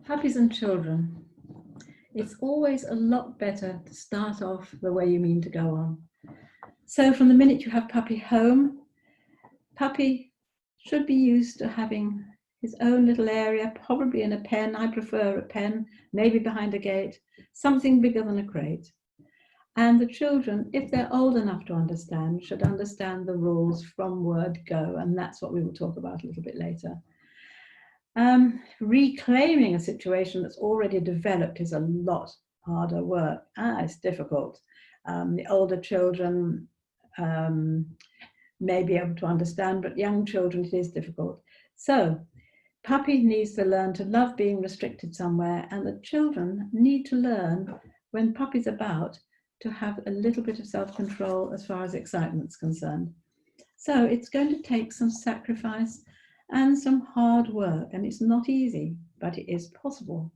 Puppies and children. It's always a lot better to start off the way you mean to go on. So from the minute you have puppy home, puppy should be used to having his own little area, probably in a pen. I prefer a pen, maybe behind a gate, something bigger than a crate. And the children, if they're old enough to understand, should understand the rules from word go. And that's what we will talk about a little bit later. Reclaiming a situation that's already developed is a lot harder work. It's difficult. The older children may be able to understand, but young children, it is difficult. So puppy needs to learn to love being restricted somewhere, and the children need to learn, when puppy's about, to have a little bit of self-control as far as excitement's concerned. So it's going to take some sacrifice and some hard work, and it's not easy, but it is possible.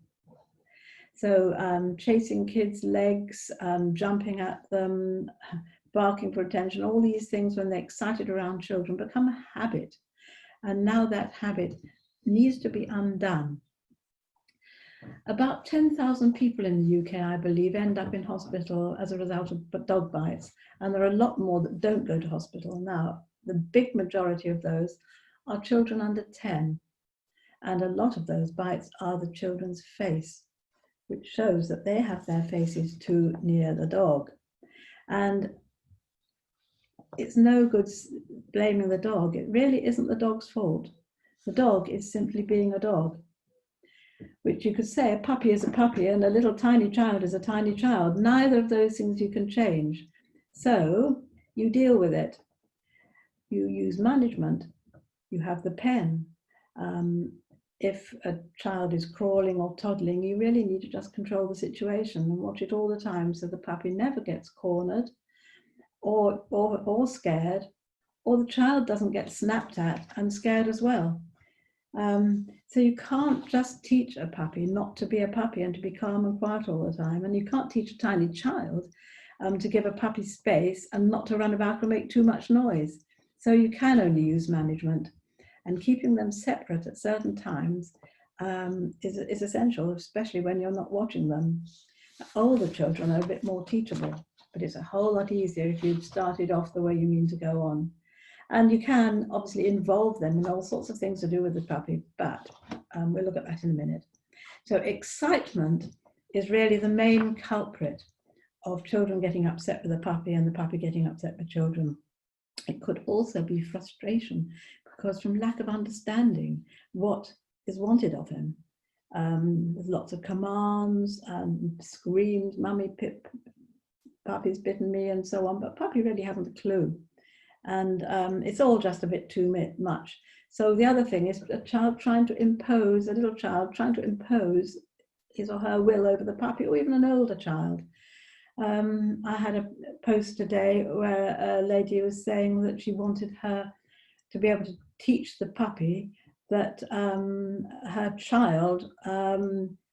So chasing kids' legs, jumping at them, barking for attention, all these things when they're excited around children become a habit. And now that habit needs to be undone. About 10,000 people in the UK, I believe, end up in hospital as a result of dog bites. And there are a lot more that don't go to hospital. Now, the big majority of those are children under 10. And a lot of those bites are the children's face, which shows that they have their faces too near the dog. And it's no good blaming the dog. It really isn't the dog's fault. The dog is simply being a dog, which you could say a puppy is a puppy and a little tiny child is a tiny child. Neither of those things you can change. So you deal with it. You use management. You have the pen. If a child is crawling or toddling, you really need to just control the situation and watch it all the time so the puppy never gets cornered or scared, or the child doesn't get snapped at and scared as well. So you can't just teach a puppy not to be a puppy and to be calm and quiet all the time. And you can't teach a tiny child to give a puppy space and not to run about and make too much noise. So you can only use management. And keeping them separate at certain times is essential, especially when you're not watching them. Older children are a bit more teachable, but it's a whole lot easier if you've started off the way you mean to go on. And you can obviously involve them in all sorts of things to do with the puppy, but we'll look at that in a minute. So excitement is really the main culprit of children getting upset with the puppy and the puppy getting upset with children. It could also be frustration, because from lack of understanding what is wanted of him. There's lots of commands, screams, mummy, puppy's bitten me, and so on, but puppy really hasn't a clue. And it's all just a bit too much. So the other thing is a little child trying to impose his or her will over the puppy, or even an older child. I had a post today where a lady was saying that she wanted her to be able to teach the puppy that her child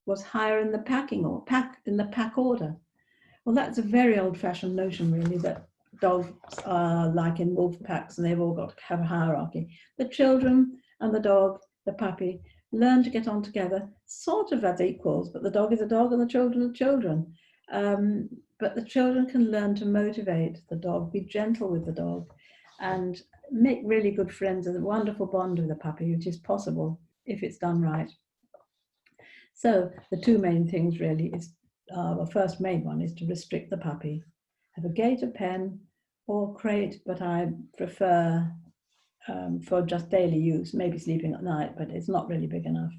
was higher in the pack order. Well, that's a very old-fashioned notion, really, that dogs are like in wolf packs and they've all got to have a hierarchy. The children and the dog, the puppy, learn to get on together, sort of as equals, but the dog is a dog and the children are children. But the children can learn to motivate the dog, be gentle with the dog, and make really good friends and a wonderful bond with the puppy, which is possible if it's done right. So the two main things really is, the first main one is to restrict the puppy. Have a gate, a pen, or crate, but I prefer for just daily use, maybe sleeping at night, but it's not really big enough.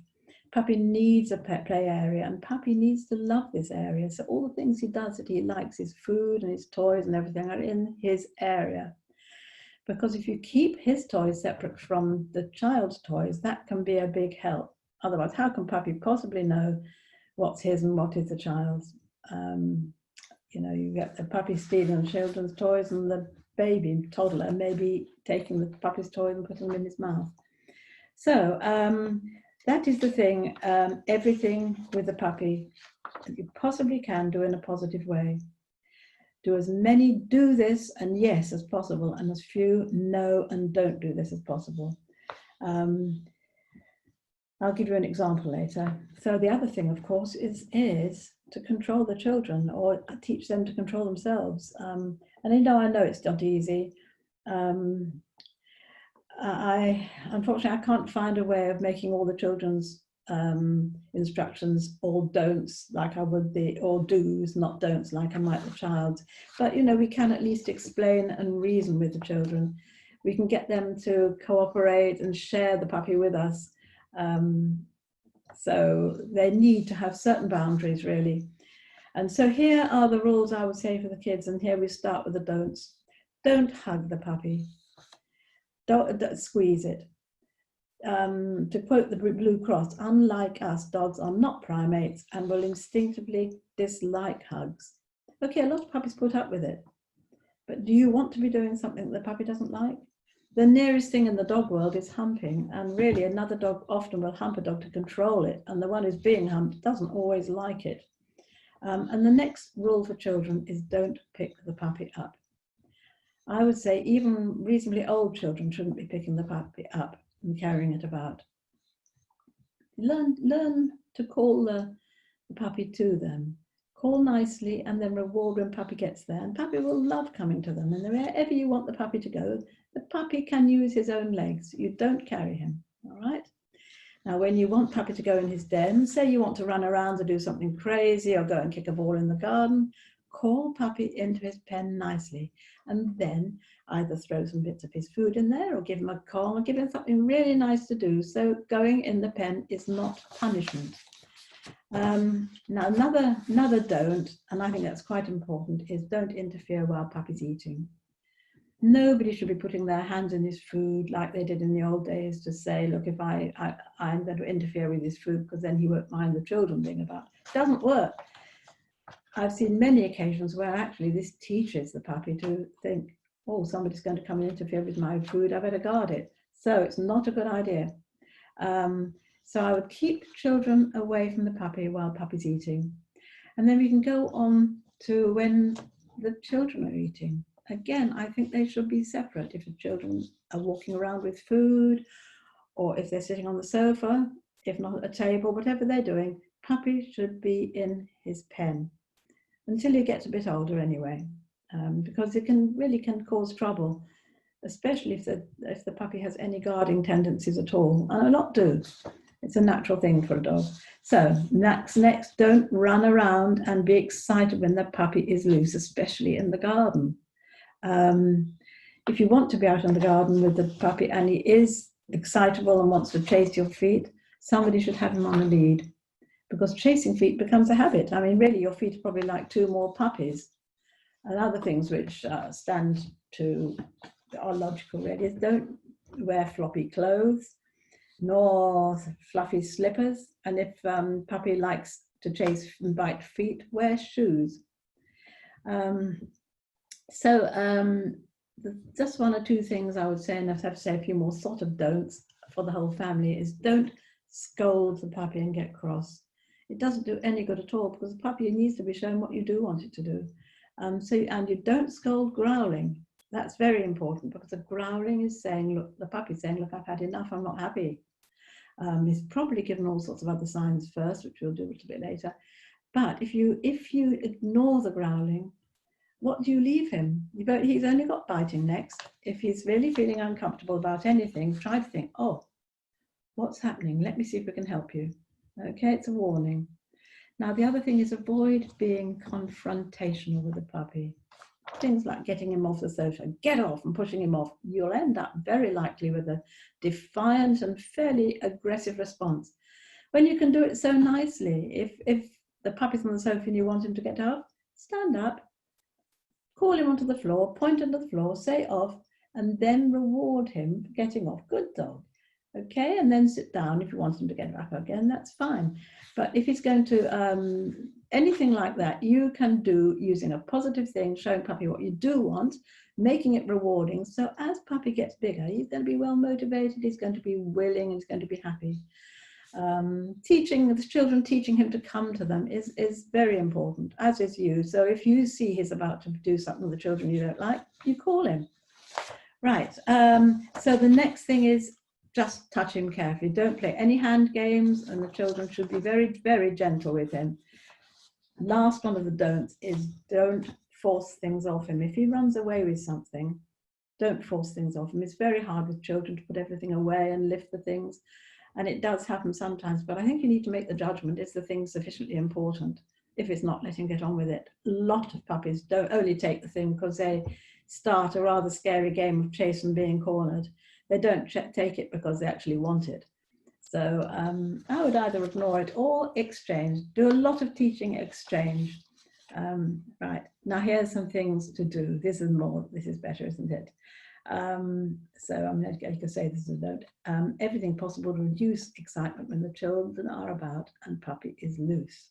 Puppy needs a pet play area, and puppy needs to love this area. So all the things he does that he likes, his food and his toys and everything, are in his area. Because if you keep his toys separate from the child's toys, that can be a big help. Otherwise, how can puppy possibly know what's his and what is the child's? You get the puppy stealing the children's toys, and the baby toddler maybe taking the puppy's toys and putting them in his mouth. So that is the thing, everything with the puppy that you possibly can do in a positive way. Do as many do this and yes as possible, and as few no and don't do this as possible. I'll give you an example later. So the other thing, of course, is to control the children or teach them to control themselves. And I know it's not easy. Unfortunately, I can't find a way of making all the children's instructions all don'ts like I would the, or do's, not don'ts like I might the child's. But, we can at least explain and reason with the children. We can get them to cooperate and share the puppy with us. So they need to have certain boundaries, really. And so here are the rules I would say for the kids. And here we start with the don'ts. Don't hug the puppy. Don't squeeze it. To quote the Blue Cross, unlike us, dogs are not primates and will instinctively dislike hugs. Okay, a lot of puppies put up with it. But do you want to be doing something that the puppy doesn't like? The nearest thing in the dog world is humping, and really another dog often will hump a dog to control it, and the one who's being humped doesn't always like it. And the next rule for children is don't pick the puppy up. I would say even reasonably old children shouldn't be picking the puppy up and carrying it about. Learn to call the puppy to them. Call nicely and then reward when puppy gets there. And puppy will love coming to them. And wherever you want the puppy to go, the puppy can use his own legs. You don't carry him, all right? Now, when you want puppy to go in his den, say you want to run around or do something crazy or go and kick a ball in the garden, call puppy into his pen nicely and then either throw some bits of his food in there or give him a Kong or give him something really nice to do. So going in the pen is not punishment. Now another don't, and I think that's quite important, is don't interfere while puppy's eating. Nobody should be putting their hands in his food like they did in the old days to say, look, if I'm going to interfere with his food because then he won't mind the children being about. It doesn't work. I've seen many occasions where actually this teaches the puppy to think, oh, somebody's going to come and interfere with my food, I better guard it. So it's not a good idea. So I would keep children away from the puppy while puppy's eating. And then we can go on to when the children are eating. Again, I think they should be separate. If the children are walking around with food, or if they're sitting on the sofa, if not at a table, whatever they're doing, puppy should be in his pen until he gets a bit older anyway, because it really can cause trouble, especially if the puppy has any guarding tendencies at all, and a lot do. It's a natural thing for a dog. So next, don't run around and be excited when the puppy is loose, especially in the garden. If you want to be out in the garden with the puppy and he is excitable and wants to chase your feet, somebody should have him on a lead, because chasing feet becomes a habit. I mean, really, your feet are probably like two more puppies. And other things which are logical really is don't wear floppy clothes, nor fluffy slippers. And if puppy likes to chase and bite feet, wear shoes. Just one or two things I would say, and I have to say a few more sort of don'ts for the whole family, is don't scold the puppy and get cross. It doesn't do any good at all, because the puppy needs to be shown what you do want it to do. And you don't scold growling. That's very important, because the growling is saying, look, the puppy's saying, look, I've had enough, I'm not happy. He's probably given all sorts of other signs first, which we'll do a little bit later. But if you ignore the growling, what do you leave him? He's only got biting next. If he's really feeling uncomfortable about anything, try to think, oh, what's happening? Let me see if we can help you. Okay, it's a warning. Now, the other thing is avoid being confrontational with the puppy. Things like getting him off the sofa, get off, and pushing him off. You'll end up very likely with a defiant and fairly aggressive response. When you can do it so nicely, if the puppy's on the sofa and you want him to get up, stand up, call him onto the floor, point under the floor, say off, and then reward him for getting off. Good dog. Okay, and then sit down. If you want him to get back again, that's fine. But if he's going to anything like that, you can do using a positive thing, showing puppy what you do want, making it rewarding. So as puppy gets bigger, he's going to be well motivated, he's going to be willing, he's going to be happy. Teaching the children, teaching him to come to them is very important, as is you. So if you see he's about to do something with the children you don't like, you call him. Right, so the next thing is just touch him carefully. Don't play any hand games, and the children should be very, very gentle with him. Last one of the don'ts is don't force things off him. If he runs away with something, don't force things off him. It's very hard with children to put everything away and lift the things. And it does happen sometimes, but I think you need to make the judgment, is the thing sufficiently important? If it's not, let him get on with it. A lot of puppies don't only take the thing because they start a rather scary game of chase and being cornered. They don't take it because they actually want it. So I would either ignore it or exchange. Do a lot of teaching exchange. Right, now here's some things to do. This is better, isn't it? So I'm going to say this is a note. Everything possible to reduce excitement when the children are about and puppy is loose.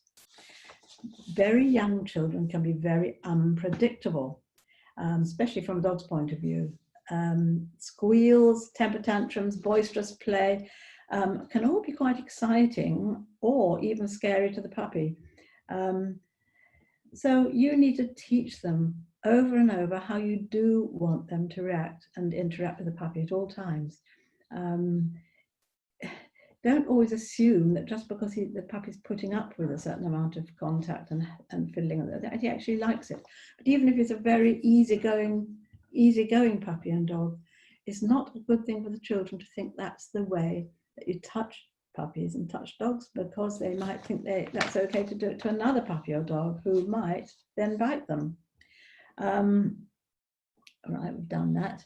Very young children can be very unpredictable, especially from a dog's point of view. Squeals, temper tantrums, boisterous play can all be quite exciting or even scary to the puppy. So you need to teach them over and over how you do want them to react and interact with the puppy at all times. Don't always assume that just because the puppy's putting up with a certain amount of contact and fiddling, that he actually likes it. But even if it's a very easygoing puppy and dog, it's not a good thing for the children to think that's the way that you touch puppies and touch dogs, because they might think that's okay to do it to another puppy or dog who might then bite them. All right, we've done that.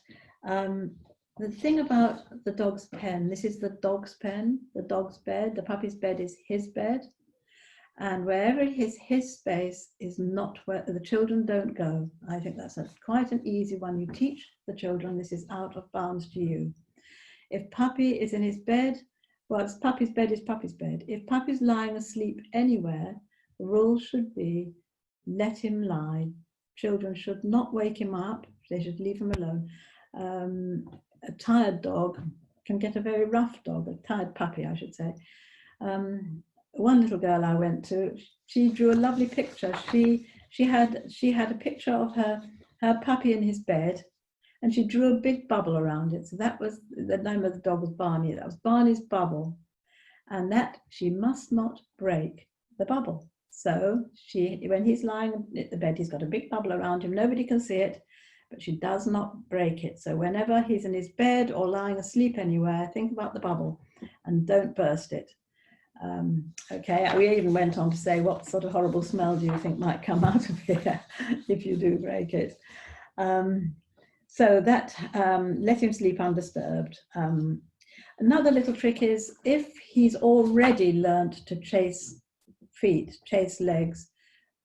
The thing about the dog's pen, this is the dog's pen, the dog's bed. The puppy's bed is his bed. And wherever it is his space is not where the children don't go. I think that's quite an easy one. You teach the children this is out of bounds to you. If puppy is in his bed, well, it's puppy's bed is puppy's bed. If puppy's lying asleep anywhere, the rule should be let him lie. Children should not wake him up. They should leave him alone. A tired dog can get a very rough dog, a tired puppy, I should say. One little girl I went to, she drew a lovely picture. She had a picture of her puppy in his bed, and she drew a big bubble around it. So that was, the name of the dog was Barney. That was Barney's bubble, and that she must not break the bubble. So when he's lying at the bed, he's got a big bubble around him. Nobody can see it, but she does not break it. So whenever he's in his bed or lying asleep anywhere, think about the bubble and don't burst it. Okay, we even went on to say, what sort of horrible smell do you think might come out of here if you do break it? So that, let him sleep undisturbed. Another little trick is, if he's already learned to chase feet, chase legs,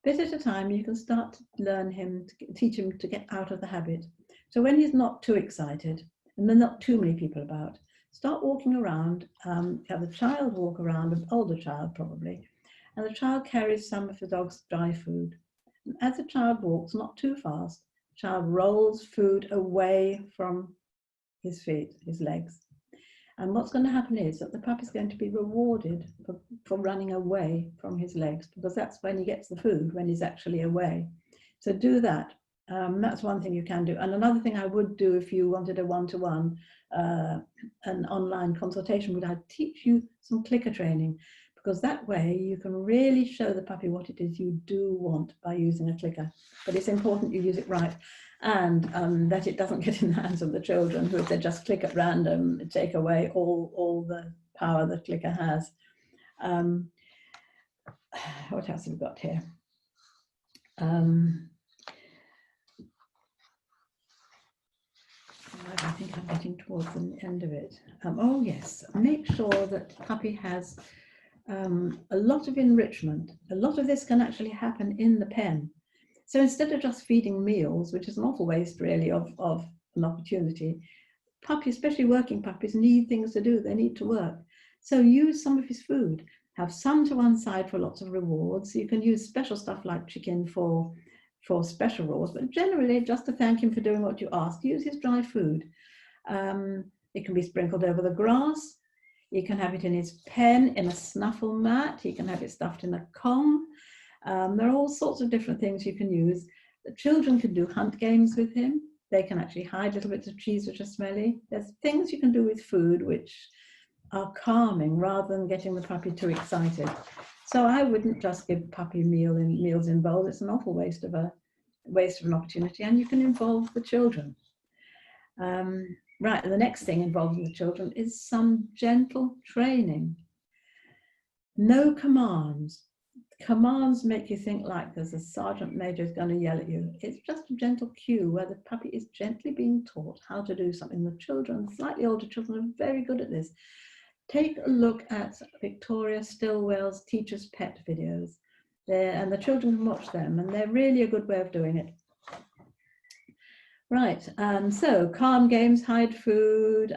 bit at a time, you can start to teach him to get out of the habit. So when he's not too excited, and there are not too many people about, start walking around, have the child walk around, an older child probably, and the child carries some of the dog's dry food. And as the child walks, not too fast, the child rolls food away from his feet, his legs. And what's going to happen is that the puppy's going to be rewarded for running away from his legs, because that's when he gets the food, when he's actually away. So do that. That's one thing you can do. And another thing I would do if you wanted a one-to-one, an online consultation, would I teach you some clicker training, because that way you can really show the puppy what it is you do want by using a clicker. But it's important you use it right, and that it doesn't get in the hands of the children who, if they just click at random, take away all the power the clicker has. What else have we got here? I think I'm getting towards the end of it. Oh yes, make sure that puppy has a lot of enrichment. A lot of this can actually happen in the pen. So instead of just feeding meals, which is an awful waste really of an opportunity, puppies, especially working puppies, need things to do. They need to work. So use some of his food. Have some to one side for lots of rewards. You can use special stuff like chicken for special rewards, but generally just to thank him for doing what you asked, use his dry food. It can be sprinkled over the grass. You can have it in his pen, in a snuffle mat. He can have it stuffed in a Kong. There are all sorts of different things you can use. The children can do hunt games with him. They can actually hide little bits of cheese which are smelly. There's things you can do with food which are calming rather than getting the puppy too excited. So I wouldn't just give puppy meals in bowl. It's an awful waste of an opportunity, and you can involve the children. Right, the next thing involving the children is some gentle training. No commands. Commands make you think like there's a sergeant major is going to yell at you. It's just a gentle cue where the puppy is gently being taught how to do something. The children, slightly older children, are very good at this. Take a look at Victoria Stilwell's Teacher's Pet videos. And the children can watch them, and they're really a good way of doing it. Right, so calm games, hide food.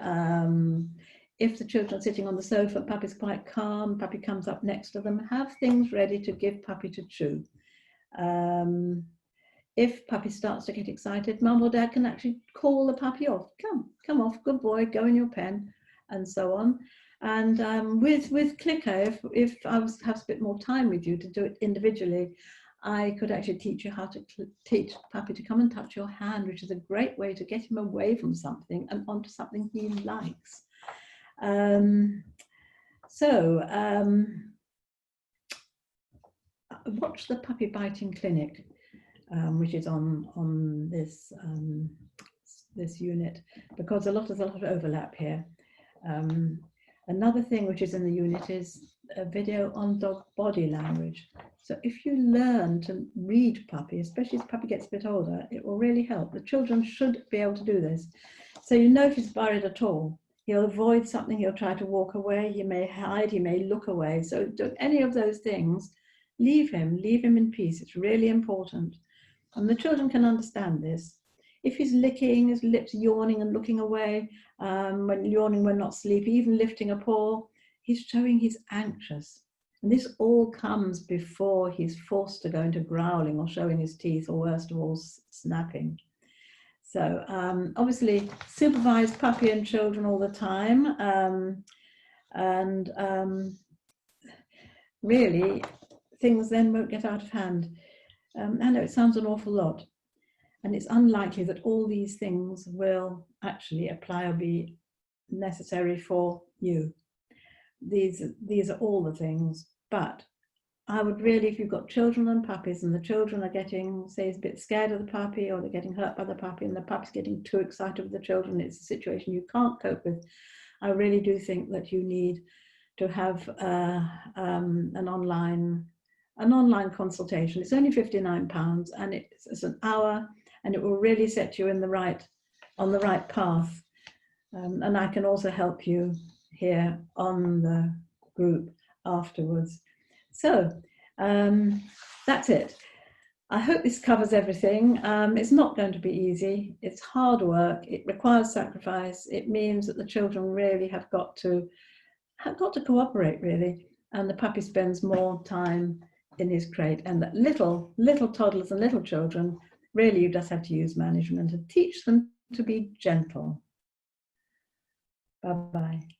If the children are sitting on the sofa, puppy's quite calm, puppy comes up next to them, have things ready to give puppy to chew. If puppy starts to get excited, mum or dad can actually call the puppy off. Come off, good boy, go in your pen, and so on. And with Clicker, if I have a bit more time with you to do it individually, I could actually teach you how to teach puppy to come and touch your hand, which is a great way to get him away from something and onto something he likes. Watch the puppy biting clinic, which is on this this unit, because there's a lot of overlap here. Another thing which is in the unit is a video on dog body language. So if you learn to read puppy, especially as puppy gets a bit older, it will really help. The children should be able to do this. So you know if he's worried at all, he'll avoid something, he'll try to walk away, he may hide, he may look away. So do any of those things, leave him in peace. It's really important. And the children can understand this. If he's licking his lips, yawning and looking away, when yawning when not sleepy, even lifting a paw, he's showing he's anxious. And this all comes before he's forced to go into growling or showing his teeth, or worst of all, snapping. So obviously supervise puppy and children all the time. Really, things then won't get out of hand. I know it sounds an awful lot. And it's unlikely that all these things will actually apply or be necessary for you. These are all the things, but I would really, if you've got children and puppies and the children are getting, say, a bit scared of the puppy, or they're getting hurt by the puppy and the puppy's getting too excited with the children, it's a situation you can't cope with, I really do think that you need to have an online consultation. It's only £59 and it's an hour, and it will really set you on the right path. And I can also help you here on the group afterwards. So that's it. I hope this covers everything. It's not going to be easy. It's hard work. It requires sacrifice. It means that the children really have got to cooperate, really. And the puppy spends more time in his crate. And that little toddlers and little children, really, you just have to use management and teach them to be gentle. Bye-bye.